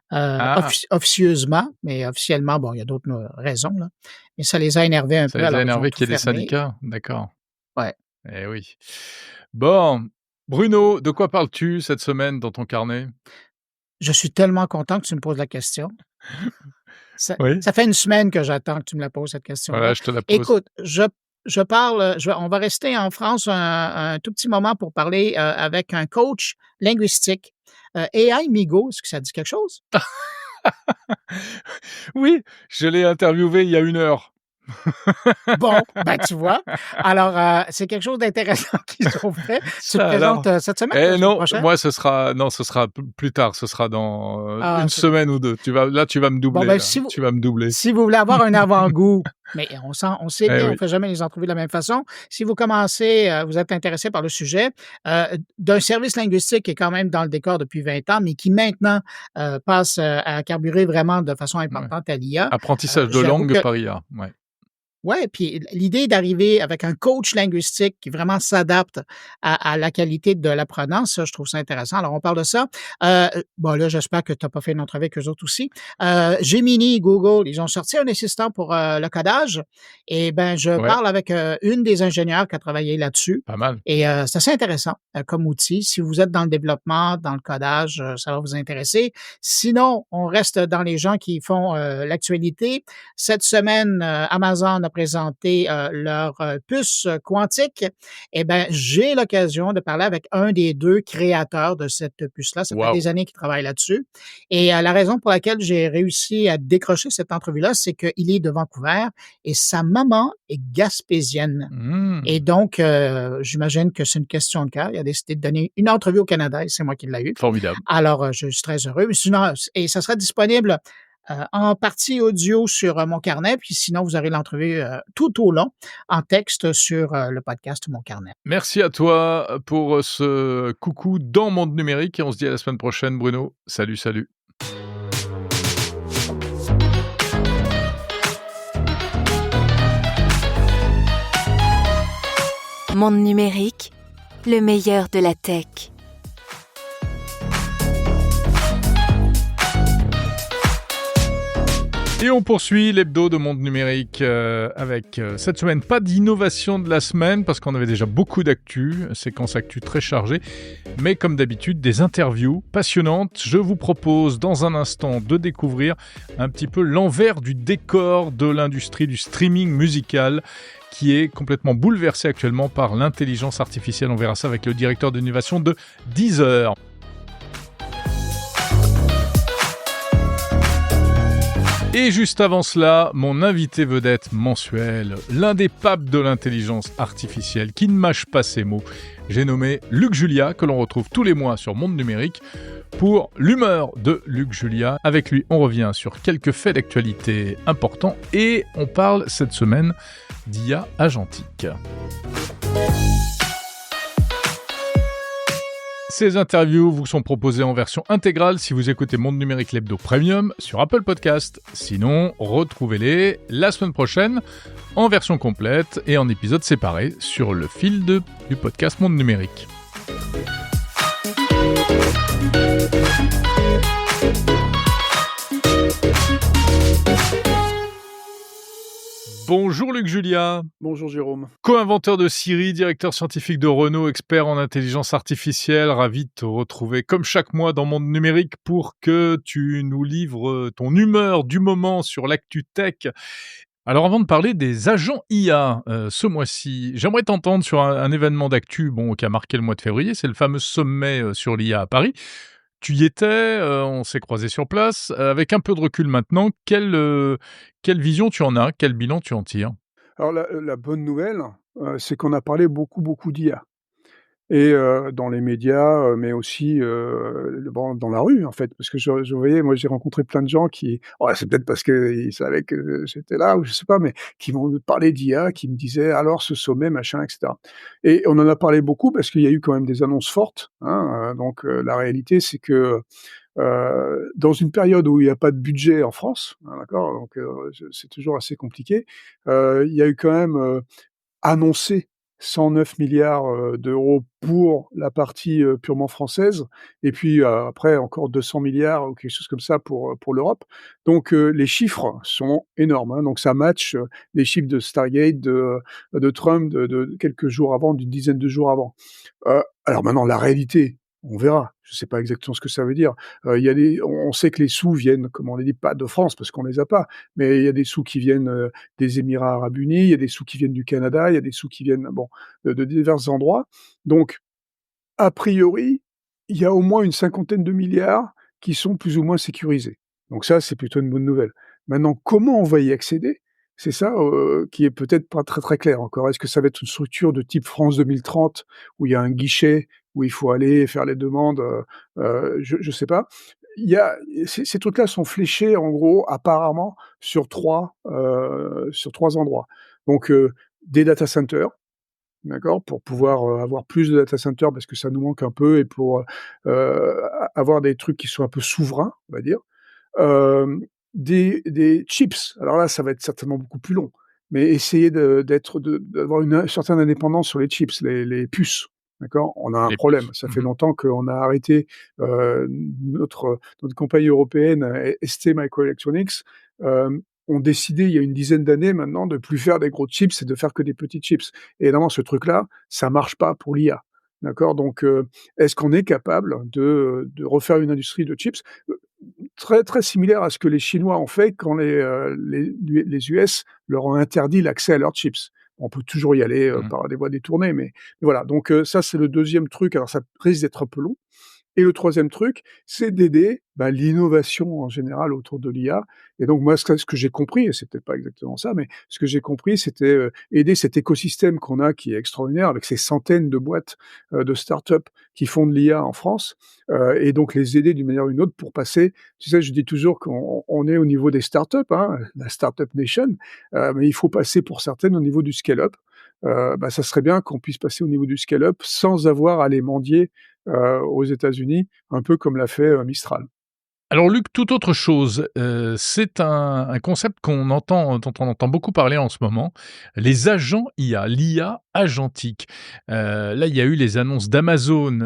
Ah, officieusement, mais officiellement, bon, il y a d'autres raisons, là. Mais ça les a énervés un ça peu, les a alors ils ont énervés tout qu'il y ait des fermé. syndicats? D'accord. Ouais. Eh oui. Bon, Bruno, de quoi parles-tu cette semaine dans ton carnet? Je suis tellement content que tu me poses la question. Ça Oui? ça fait une semaine que j'attends que tu me la poses, cette question-là. Voilà, je te la pose. Écoute, je parle, on va rester en France un tout petit moment pour parler, avec un coach linguistique, AI Migo. Est-ce que ça dit quelque chose? Oui, je l'ai interviewé il y a 1 heure. Bon, ben, tu vois? Alors, c'est quelque chose d'intéressant qu'ils ont fait. Tu te Ça alors? présentes, cette semaine ou la Eh semaine non, prochaine? moi ce sera plus tard, ce sera dans, Ah, 1 c'est semaine ou 2. Tu vas me bon, doubler ben, là, tu vas me doubler. si vous voulez avoir un avant-goût, mais on sait Eh bien, on oui. fait jamais les entrevues de la même façon. Si vous commencez, vous êtes intéressé par le sujet, d'un service linguistique qui est quand même dans le décor depuis 20 ans, mais qui maintenant, passe, à carburer vraiment de façon importante à l'IA. Apprentissage de J'avoue langue que par IA, ouais. ouais, puis l'idée d'arriver avec un coach linguistique qui vraiment s'adapte à la qualité de l'apprenant, ça, je trouve ça intéressant. Alors, on parle de ça. Bon, là, j'espère que tu n'as pas fait une entrevue avec eux autres aussi. Gemini, Google, ils ont sorti un assistant pour le codage. Et ben, je Ouais, parle avec une des ingénieures qui a travaillé là-dessus. pas mal. Et c'est assez intéressant comme outil. Si vous êtes dans le développement, dans le codage, ça va vous intéresser. Sinon, on reste dans les gens qui font l'actualité. Cette semaine, Amazon a présenté leur puce quantique. Eh bien, j'ai l'occasion de parler avec un des 2 créateurs de cette puce-là. Ça fait Waouh! des années qu'il travaille là-dessus. Et la raison pour laquelle j'ai réussi à décrocher cette entrevue-là, c'est qu'il est de Vancouver et sa maman est gaspésienne. Et Mmh. donc, j'imagine que c'est une question de cœur. Il a décidé de donner une entrevue au Canada et c'est moi qui l'ai eu. Formidable. Alors, je suis très heureux. Mais sinon, et ça sera disponible en partie audio sur mon carnet, puis sinon, vous aurez l'entrevue tout au long en texte sur le podcast Mon Carnet. Merci à toi pour ce coucou dans Monde Numérique et on se dit à la semaine prochaine, Bruno. Salut, salut. Monde numérique, le meilleur de la tech. Et on poursuit l'hebdo de Monde Numérique avec cette semaine pas d'innovation de la semaine parce qu'on avait déjà beaucoup d'actu, séquence actu très chargée, mais comme d'habitude des interviews passionnantes. Je vous propose dans un instant de découvrir un petit peu l'envers du décor de l'industrie du streaming musical qui est complètement bouleversée actuellement par l'intelligence artificielle. On verra ça avec le directeur d'innovation de Deezer. Et juste avant cela, mon invité vedette mensuel, l'un des papes de l'intelligence artificielle qui ne mâche pas ses mots. J'ai nommé Luc Julia, que l'on retrouve tous les mois sur Monde Numérique pour l'humeur de Luc Julia. Avec lui, on revient sur quelques faits d'actualité importants et on parle cette semaine d'IA agentique. Ces interviews vous sont proposées en version intégrale si vous écoutez Monde Numérique l'Hebdo Premium sur Apple Podcast. Sinon, retrouvez-les la semaine prochaine en version complète et en épisodes séparés sur le fil du podcast Monde Numérique. Bonjour Luc Julia. Bonjour Jérôme. Co-inventeur de Siri, directeur scientifique de Renault, expert en intelligence artificielle, ravi de te retrouver comme chaque mois dans Monde Numérique pour que tu nous livres ton humeur du moment sur l'actu tech. Alors avant de parler des agents IA ce mois-ci, j'aimerais t'entendre sur un événement d'actu qui a marqué le mois de février, c'est le fameux sommet sur l'IA à Paris. Tu y étais, on s'est croisés sur place. Avec un peu de recul maintenant, quelle vision tu en as? Quel bilan tu en tires? Alors la bonne nouvelle, c'est qu'on a parlé beaucoup d'IA et dans les médias, mais aussi, dans la rue, en fait. Parce que je voyais, moi, j'ai rencontré plein de gens qui c'est peut-être parce qu'ils savaient que j'étais là ou je sais pas, mais qui m'ont parlé d'IA, qui me disaient: «Alors ce sommet, machin», et cetera. Et on en a parlé beaucoup parce qu'il y a eu quand même des annonces fortes, hein, donc la réalité, c'est que, dans une période où il y a pas de budget en France, hein, d'accord? Donc c'est toujours assez compliqué. Il y a eu quand même, annoncé 109 milliards d'euros pour la partie, purement française et puis, après encore 200 milliards ou quelque chose comme ça pour l'Europe. Donc, les chiffres sont énormes, hein, donc ça match, les chiffres de Stargate, de Trump de quelques jours avant, d'une dizaine de jours avant. Alors maintenant la réalité, on verra. Je ne sais pas exactement ce que ça veut dire. Il y a on sait que les sous viennent, comme on l'a dit, pas de France parce qu'on les a pas, mais il y a des sous qui viennent, des Émirats arabes unis, il y a des sous qui viennent du Canada, il y a des sous qui viennent, de divers endroits. Donc a priori, il y a au moins une cinquantaine de milliards qui sont plus ou moins sécurisés. Donc ça, c'est plutôt une bonne nouvelle. Maintenant, comment on va y accéder? C'est ça, qui est peut-être pas très, très clair encore. Est-ce que ça va être une structure de type France 2030 où il y a un guichet, où il faut aller faire les demandes? Je sais pas. Il y a ces trucs-là sont fléchés en gros apparemment sur 3 endroits. Donc, des data centers. D'accord? Pour pouvoir, avoir plus de data centers parce que ça nous manque un peu et pour, avoir des trucs qui sont un peu souverains, on va dire. Des chips, alors là, ça va être certainement beaucoup plus long, mais essayer d'avoir une certaine indépendance sur les chips, les puces, d'accord? On a un Les problème, puces. ça fait longtemps qu'on a arrêté, notre compagnie européenne, STMicroelectronics, ont décidé il y a une dizaine d'années maintenant de plus faire des gros chips et de faire que des petits chips. Et évidemment, ce truc-là, ça marche pas pour l'IA, d'accord? Donc, est-ce qu'on est capable de refaire une industrie de chips? Très, très similaire à ce que les Chinois ont fait quand les US leur ont interdit l'accès à leurs chips. On peut toujours y aller, par des voies détournées, mais voilà. Donc, ça, c'est le deuxième truc. Alors ça risque d'être un peu long. Et le troisième truc, c'est d'aider, l'innovation en général autour de l'IA. Et donc moi, ce que j'ai compris, et c'est peut-être pas exactement ça, mais ce que j'ai compris, c'était, aider cet écosystème qu'on a, qui est extraordinaire, avec ces centaines de boîtes, de start-up qui font de l'IA en France, et donc les aider d'une manière ou d'une autre pour passer. Tu sais, je dis toujours qu'on est au niveau des start-up, hein, la start-up nation, mais il faut passer pour certaines au niveau du scale-up. Ça serait bien qu'on puisse passer au niveau du scale-up sans avoir à les mendier aux États-Unis, un peu comme l'a fait, Mistral. Alors Luc, toute autre chose, c'est un concept dont on entend beaucoup parler en ce moment, les agents IA, l'IA agentique. Là, il y a eu les annonces d'Amazon,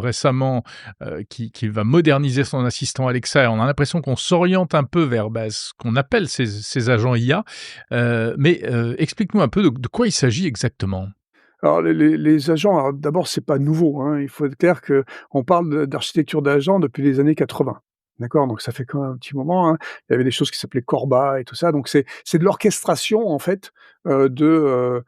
récemment, qui va moderniser son assistant Alexa et on a l'impression qu'on s'oriente un peu vers, ce qu'on appelle ces agents IA. Explique-nous un peu de quoi il s'agit exactement? Alors les agents, alors d'abord, c'est pas nouveau, hein. Il faut être clair qu'on parle d'architecture d'agents depuis les années 80. D'accord? Donc ça fait quand même un petit moment, hein. Il y avait des choses qui s'appelaient Corba et tout ça, donc c'est de l'orchestration en fait, de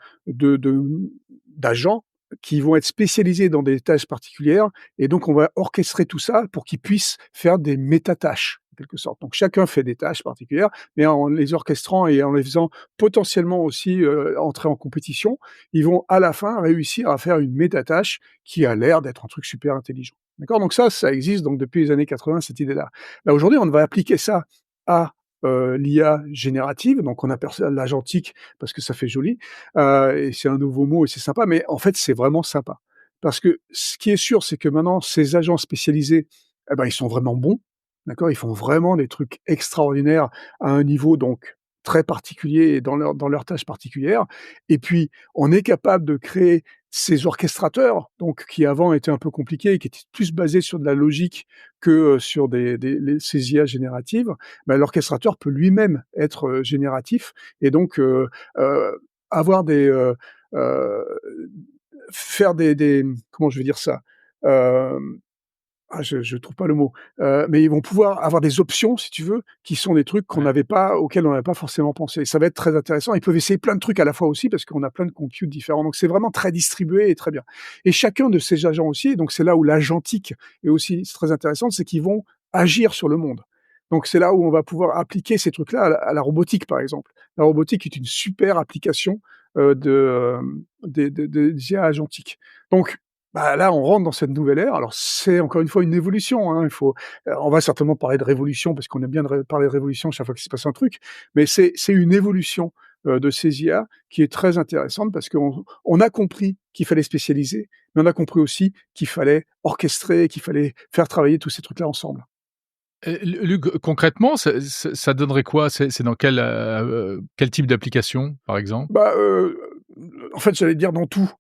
d'agents qui vont être spécialisés dans des tâches particulières et donc on va orchestrer tout ça pour qu'ils puissent faire des métatâches, en quelque sorte. Donc chacun fait des tâches particulières, mais en les orchestrant et en les faisant potentiellement aussi, entrer en compétition, ils vont à la fin réussir à faire une métatâche qui a l'air d'être un truc super intelligent. D'accord? Donc ça existe donc depuis les années 80, cette idée-là. Là, aujourd'hui, on va appliquer ça à, l'IA générative, donc on appelle ça l'agentique parce que ça fait joli, et c'est un nouveau mot et c'est sympa, mais en fait, c'est vraiment sympa. Parce que ce qui est sûr, c'est que maintenant ces agents spécialisés, eh ben, ils sont vraiment bons, d'accord? Ils font vraiment des trucs extraordinaires à un niveau donc très particulier et dans leurs tâches particulières et puis on est capable de créer ces orchestrateurs, donc qui avant étaient un peu compliqués et qui étaient plus basés sur de la logique que, sur ces IA génératives. Bah, l'orchestrateur peut lui-même être, génératif et donc avoir heu, faire des comment je vais dire ça? Hem je trouve pas le mot, mais ils vont pouvoir avoir des options, si tu veux, qui sont des trucs Ouais. auxquels on n'avait pas forcément pensé. Ça va être très intéressant. Ils peuvent essayer plein de trucs à la fois aussi parce qu'on a plein de computes différents. Donc c'est vraiment très distribué et très bien. Et chacun de ces agents aussi, donc c'est là où l'agentique est aussi très intéressante, c'est qu'ils vont agir sur le monde. Donc c'est là où on va pouvoir appliquer ces trucs-là à la robotique, par exemple. La robotique est une super application, des IA agentiques. Donc bah, là, on rentre dans cette nouvelle ère. Alors, c'est encore une fois une évolution, hein. On va certainement parler de révolution parce qu'on aime bien parler de révolution chaque fois qu'il se passe un truc, mais c'est une évolution de ces IA qui est très intéressante parce qu'on a compris qu'il fallait spécialiser, mais on a compris aussi qu'il fallait orchestrer, qu'il fallait faire travailler tous ces trucs-là ensemble. Luc, concrètement, ça donnerait quoi? C'est dans quel type d'application, par exemple? Bah, en fait, j'allais dire dans tout,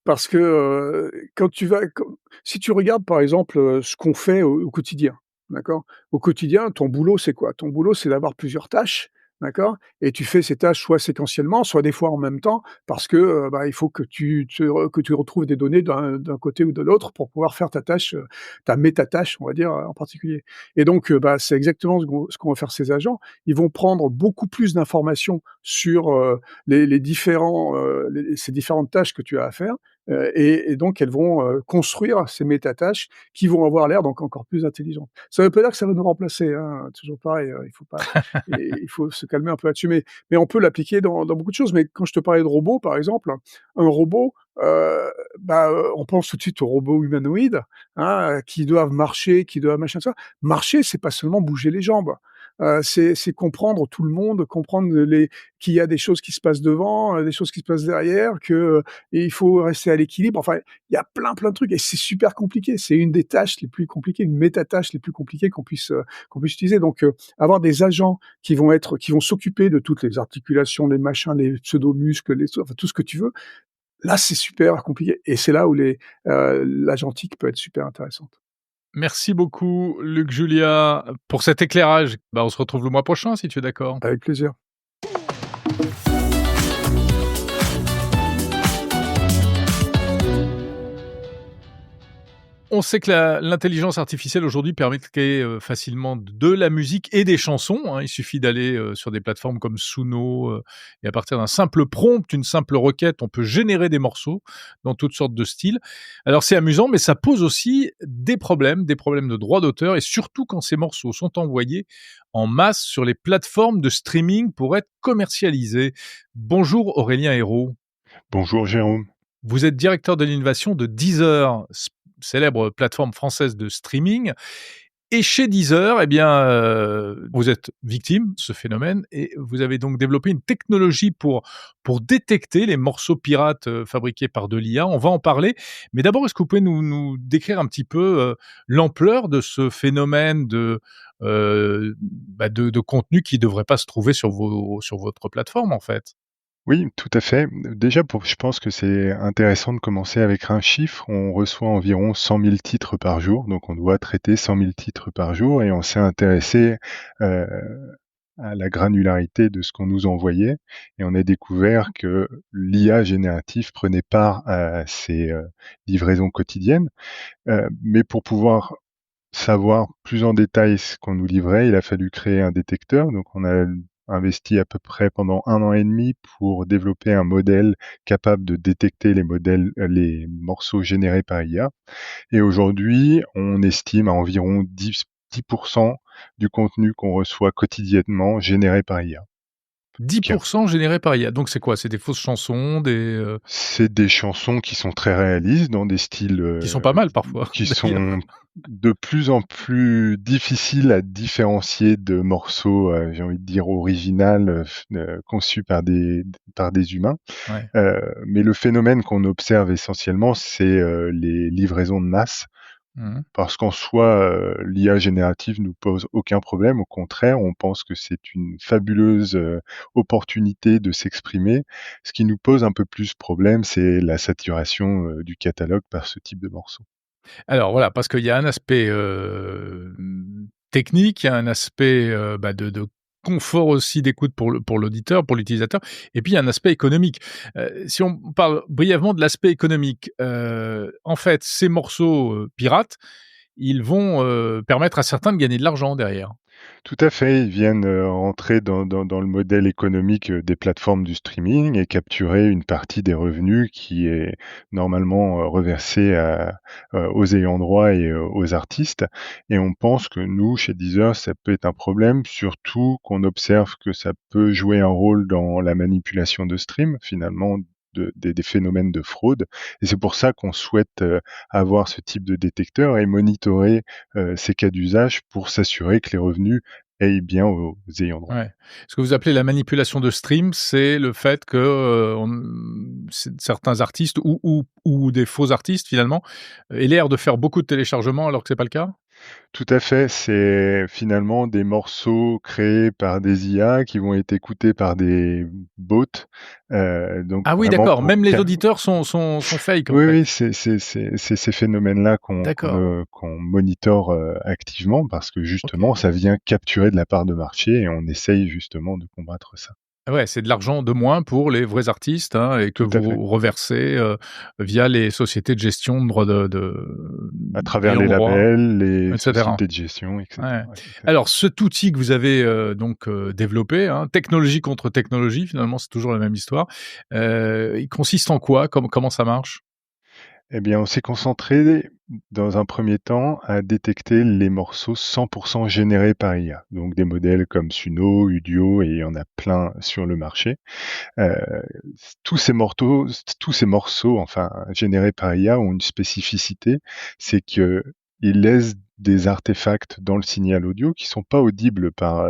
parce que, quand tu vas quand si tu regardes, par exemple, ce qu'on fait au quotidien, d'accord? Au quotidien, ton boulot, c'est quoi? Ton boulot, c'est d'avoir plusieurs tâches, d'accord? Et tu fais ces tâches soit séquentiellement, soit des fois en même temps, parce que, bah, il faut que tu retrouves des données d'un côté ou de l'autre pour pouvoir faire ta tâche, ta métatâche, on va dire, en particulier. Et donc, bah, c'est exactement ce qu'on va faire ces agents. Ils vont prendre beaucoup plus d'informations sur, les différents, ces différentes tâches que tu as à faire, et donc elles vont, construire ces métatâches qui vont avoir l'air donc encore plus intelligentes. Ça ne veut pas dire que ça va nous remplacer, hein, toujours pareil, il faut se calmer un peu là-dessus, mais on peut l'appliquer dans beaucoup de choses. Mais quand je te parlais de robots, par exemple, un robot, on pense tout de suite aux robots humanoïdes, hein, qui doivent marcher, qui doivent machin, ça. Marcher, c'est pas seulement bouger les jambes, c'est comprendre tout le monde, comprendre qu'il y a des choses qui se passent devant, des choses qui se passent derrière, et il faut rester à l'équilibre. Enfin, il y a plein de trucs et c'est super compliqué. C'est une des tâches les plus compliquées, une métatâche les plus compliquées qu'on puisse utiliser. Donc, avoir des agents qui vont s'occuper de toutes les articulations, les machins, les pseudo-muscles, enfin tout ce que tu veux, là, c'est super compliqué et c'est là où l'agentique peut être super intéressante. Merci beaucoup, Luc Julia, pour cet éclairage. On se retrouve le mois prochain, si tu es d'accord. Avec plaisir. On sait que l'intelligence artificielle aujourd'hui permet de créer, facilement de la musique et des chansons, hein. Il suffit d'aller, sur des plateformes comme Suno, et à partir d'un simple prompt, une simple requête, on peut générer des morceaux dans toutes sortes de styles. Alors c'est amusant, mais ça pose aussi des problèmes de droits d'auteur et surtout quand ces morceaux sont envoyés en masse sur les plateformes de streaming pour être commercialisés. Bonjour Aurélien Hérault. Bonjour Jérôme. Vous êtes directeur de l'innovation de Deezer, célèbre plateforme française de streaming. Et chez Deezer, eh bien, vous êtes victime de ce phénomène et vous avez donc développé une technologie pour détecter les morceaux pirates, fabriqués par de l'IA. On va en parler, mais d'abord, est-ce que vous pouvez nous décrire un petit peu, l'ampleur de ce phénomène de contenu qui devrait pas se trouver sur votre plateforme, en fait? Oui, tout à fait. Déjà, je pense que c'est intéressant de commencer avec un chiffre. On reçoit environ 100 000 titres par jour, donc on doit traiter 100 000 titres par jour et on s'est intéressé euh, à la granularité de ce qu'on nous envoyait et on a découvert que l'IA générative prenait part à ces livraisons quotidiennes. Mais pour pouvoir savoir plus en détail ce qu'on nous livrait, il a fallu créer un détecteur. Donc, on a investi à peu près pendant 1 an et demi pour développer un modèle capable de détecter les morceaux générés par IA. Et aujourd'hui, on estime à environ 10% du contenu qu'on reçoit quotidiennement généré par IA. 10% générés par IA. Donc c'est quoi? C'est des fausses chansons, C'est des chansons qui sont très réalistes dans des styles qui sont pas mal parfois, qui d'ailleurs. sont de plus en plus difficiles à différencier de morceaux, j'ai envie de dire original, conçus par des humains. Ouais. Mais le phénomène qu'on observe essentiellement, c'est les livraisons de masse. Mmh. Parce qu'en soi, l'IA générative nous pose aucun problème. Au contraire, on pense que c'est une fabuleuse, opportunité de s'exprimer. Ce qui nous pose un peu plus problème, c'est la saturation, du catalogue par ce type de morceaux. Alors voilà, parce qu'il y a un aspect, technique, il y a un aspect, de confort aussi d'écoute pour l'auditeur, pour l'utilisateur et puis il y a un aspect économique. Si on parle brièvement de l'aspect économique, en fait, ces morceaux, pirates, ils vont, permettre à certains de gagner de l'argent derrière. Tout à fait, ils viennent, entrer dans le modèle économique, des plateformes du streaming et capturer une partie des revenus qui est normalement, reversée aux ayants droit et aux artistes et on pense que nous, chez Deezer, ça peut être un problème, surtout qu'on observe que ça peut jouer un rôle dans la manipulation de streams, finalement, des phénomènes de fraude et c'est pour ça qu'on souhaite, avoir ce type de détecteur et monitorer, ces cas d'usage pour s'assurer que les revenus aillent bien aux ayants droit. Ouais. Ce que vous appelez la manipulation de stream, c'est le fait que, certains artistes ou des faux artistes finalement, aient l'air de faire beaucoup de téléchargements alors que c'est pas le cas? Tout à fait, c'est finalement des morceaux créés par des IA qui vont être écoutés par des bots, donc Ah oui, vraiment d'accord, pour même les auditeurs sont fake en oui, fait? oui, c'est ces phénomènes-là D'accord. qu'on monitore, activement parce que justement OK. ça vient capturer de la part de marché et on essaye justement de combattre ça. Ouais, c'est de l'argent de moins pour les vrais artistes, hein, et que Tout à fait. vous reversez, via les sociétés de gestion de droits À travers d'ayants les droit, labels, les et cetera. sociétés de gestion et cetera. Ouais. Ouais, exact. Alors cet outil que vous avez, développé, hein, technologie contre technologie, finalement, c'est toujours la même histoire. Il consiste en quoi? Comment ça marche? Eh bien, on s'est concentré dans un premier temps à détecter les morceaux 100% générés par IA. Donc des modèles comme Suno, Udio et il y en a plein sur le marché. Heu, tous ces morceaux, enfin, générés par IA ont une spécificité, c'est qu'ils laissent des artefacts dans le signal audio qui sont pas audibles par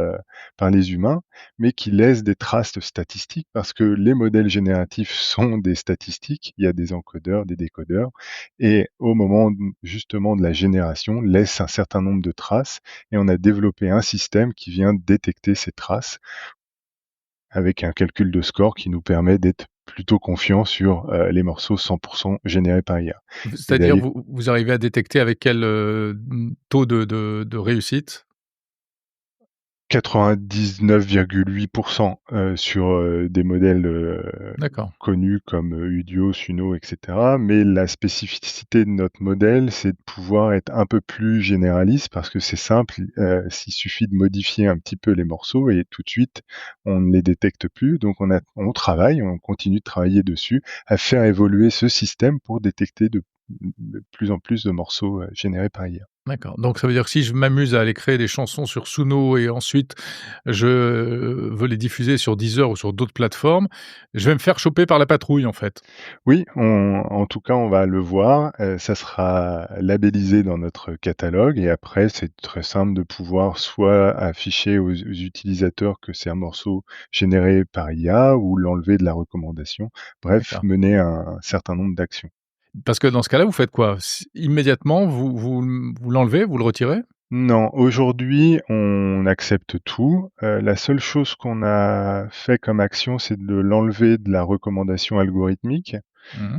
les humains, mais qui laissent des traces statistiques parce que les modèles génératifs sont des statistiques. Il y a des encodeurs, des décodeurs et au moment justement de la génération, laissent un certain nombre de traces et on a développé un système qui vient détecter ces traces avec un calcul de score qui nous permet d'être plutôt confiants sur, les morceaux 100% générés par IA et C'est-à-dire d'aller vous arrivez à détecter avec quel, taux de réussite? 99,8% sur, des modèles, D'accord. connus comme, Udio, Suno et cetera. Mais la spécificité de notre modèle, c'est de pouvoir être un peu plus généraliste parce que c'est simple, il suffit de modifier un petit peu les morceaux et tout de suite, on ne les détecte plus. Donc on continue de travailler dessus, à faire évoluer ce système pour détecter de de plus en plus de morceaux générés par IA. D'accord. Donc ça veut dire que si je m'amuse à aller créer des chansons sur Suno et ensuite je veux les diffuser sur Deezer ou sur d'autres plateformes, je vais me faire choper par la patrouille en fait? Oui, en tout cas, on va le voir, ça sera labellisé dans notre catalogue et après, c'est très simple de pouvoir soit afficher aux utilisateurs que c'est un morceau généré par IA ou l'enlever de la recommandation. Bref, D'accord. mener un certain nombre d'actions. Parce que dans ce cas-là, vous faites quoi? Immédiatement, vous l'enlevez, vous le retirez? Non, aujourd'hui, on accepte tout. La seule chose qu'on a fait comme action, c'est de l'enlever de la recommandation algorithmique, Mmh.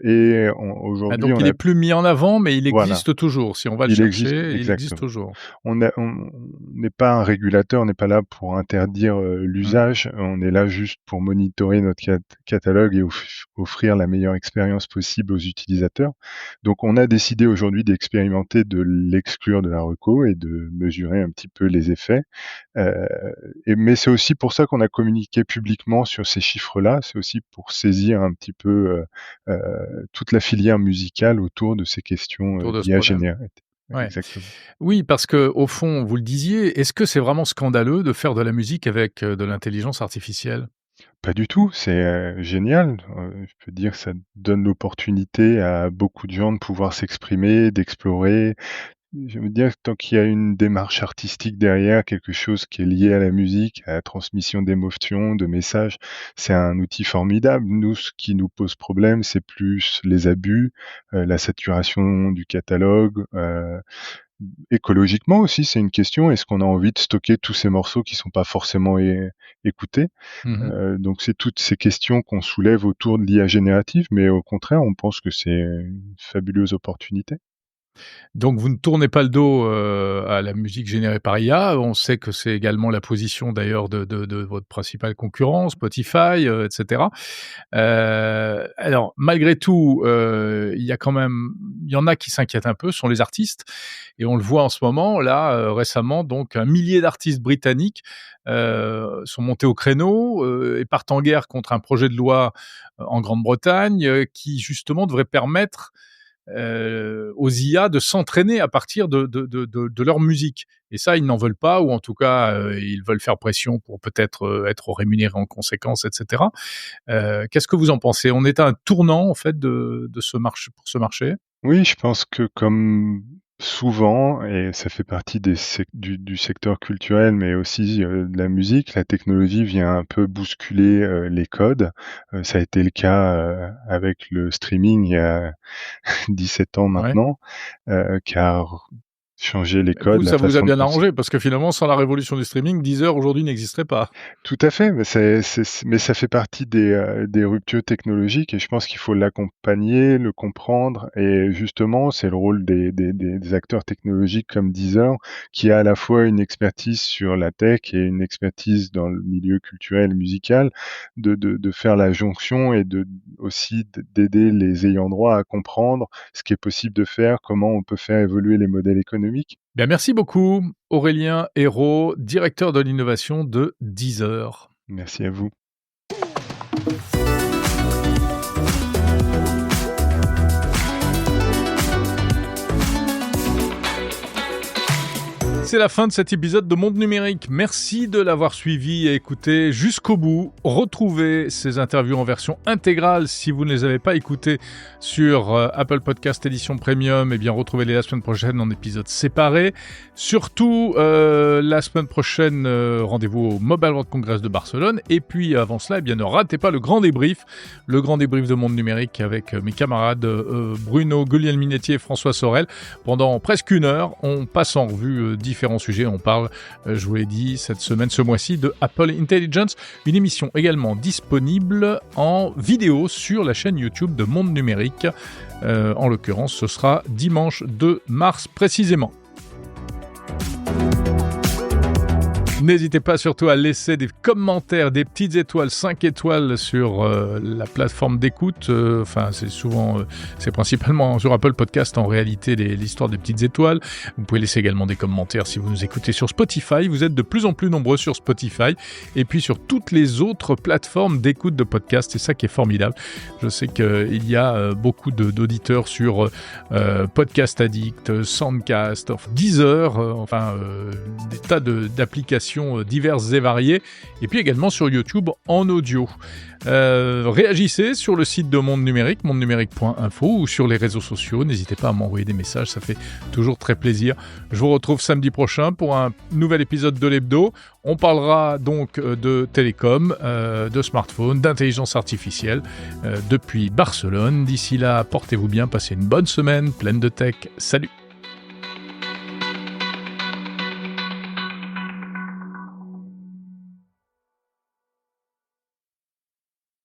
et Ah aujourd'hui, donc on il a est plus mis en avant, mais il voilà, existe toujours. Si on va le il existe chercher, il existe exactement. toujours. On n'est pas un régulateur, on n'est pas là pour interdire, Mmh. l'usage, on est là juste pour monitorer notre catalogue et offrir la meilleure expérience possible aux utilisateurs. Donc on a décidé aujourd'hui d'expérimenter, de l'exclure de la reco et de mesurer un petit peu les effets. Mais c'est aussi pour ça qu'on a communiqué publiquement sur ces chiffres-là, c'est aussi pour saisir un petit peu, toute la filière musicale autour de ces questions, Autour de ce d'IA problème. générée. Ouais. Exactement. Oui, parce qu'au fond, vous le disiez, est-ce que c'est vraiment scandaleux de faire de la musique avec, de l'intelligence artificielle? Pas du tout, c'est, génial. Je peux dire que ça donne l'opportunité à beaucoup de gens de pouvoir s'exprimer, d'explorer. Je veux dire que tant qu'il y a une démarche artistique derrière, quelque chose qui est lié à la musique, à la transmission d'émotions, de messages, c'est un outil formidable. Nous, ce qui nous pose problème, c'est plus les abus, la saturation du catalogue, écologiquement aussi, c'est une question. Est-ce qu'on a envie de stocker tous ces morceaux qui sont pas forcément écoutés? Mmh. Donc c'est toutes ces questions qu'on soulève autour de l'IA générative, mais au contraire, on pense que c'est une fabuleuse opportunité. Donc vous ne tournez pas le dos, à la musique générée par IA. On sait que c'est également la position d'ailleurs de votre principal concurrent, Spotify, et cetera. Alors malgré tout, il y en a qui s'inquiètent un peu, ce sont les artistes et on le voit en ce moment là, récemment donc un millier d'artistes britanniques, sont montés au créneau, et partent en guerre contre un projet de loi, en Grande-Bretagne, qui justement devrait permettre aux IA de s'entraîner à partir de leur musique. Et ça, ils n'en veulent pas, ou en tout cas, ils veulent faire pression pour peut-être être rémunérés en conséquence, etc. Qu'est-ce que vous en pensez? On est à un tournant, en fait, de ce marché, pour ce marché? Oui, je pense que comme souvent, et ça fait partie du secteur culturel, mais aussi de la musique, la technologie vient un peu bousculer les codes. Ça a été le cas avec le streaming il y a 17 ans Ouais. maintenant, qui a changé les codes, Vous, la ça vous a façon de bien penser. arrangé, parce que finalement, sans la révolution du streaming, Deezer aujourd'hui n'existerait pas. Tout à fait, mais mais ça fait partie des ruptures technologiques et je pense qu'il faut l'accompagner, le comprendre et justement, c'est le rôle des acteurs technologiques comme Deezer, qui a à la fois une expertise sur la tech et une expertise dans le milieu culturel, musical, de faire la jonction et d'aider les ayants droit à comprendre ce qui est possible de faire, comment on peut faire évoluer les modèles économiques. Bien, merci beaucoup, Aurélien Hérault, directeur de l'innovation de Deezer. Merci à vous. C'est la fin de cet épisode de Monde Numérique. Merci de l'avoir suivi et écouté jusqu'au bout. Retrouvez ces interviews en version intégrale si vous ne les avez pas écoutées sur Apple Podcast édition Premium. Eh bien, retrouvez-les la semaine prochaine en épisodes séparés. Surtout, la semaine prochaine, rendez-vous au Mobile World Congress de Barcelone. Et puis, avant cela, eh bien, ne ratez pas le grand débrief de Monde Numérique avec mes camarades Bruno Guglielminetti et François Sorel. Pendant presque une heure, on passe en revue différents sujets. On parle, je vous l'ai dit, ce mois-ci, de Apple Intelligence. Une émission également disponible en vidéo sur la chaîne YouTube de Monde Numérique. En l'occurrence, ce sera dimanche 2 mars précisément. N'hésitez pas surtout à laisser des commentaires, des petites étoiles, 5 étoiles sur la plateforme d'écoute. C'est principalement sur Apple Podcast en réalité l'histoire des petites étoiles. Vous pouvez laisser également des commentaires si vous nous écoutez sur Spotify. Vous êtes de plus en plus nombreux sur Spotify et puis sur toutes les autres plateformes d'écoute de podcast. C'est ça qui est formidable. Je sais qu'il y a beaucoup d'auditeurs sur Podcast Addict, Soundcast, Deezer, des tas d'applications diverses et variées, et puis également sur YouTube en audio. Réagissez sur le site de Monde Numérique, mondenumérique.info, ou sur les réseaux sociaux. N'hésitez pas à m'envoyer des messages, ça fait toujours très plaisir. Je vous retrouve samedi prochain pour un nouvel épisode de l'Hebdo. On parlera donc de télécom, de smartphone, d'intelligence artificielle depuis Barcelone. D'ici là, portez-vous bien, passez une bonne semaine pleine de tech. Salut!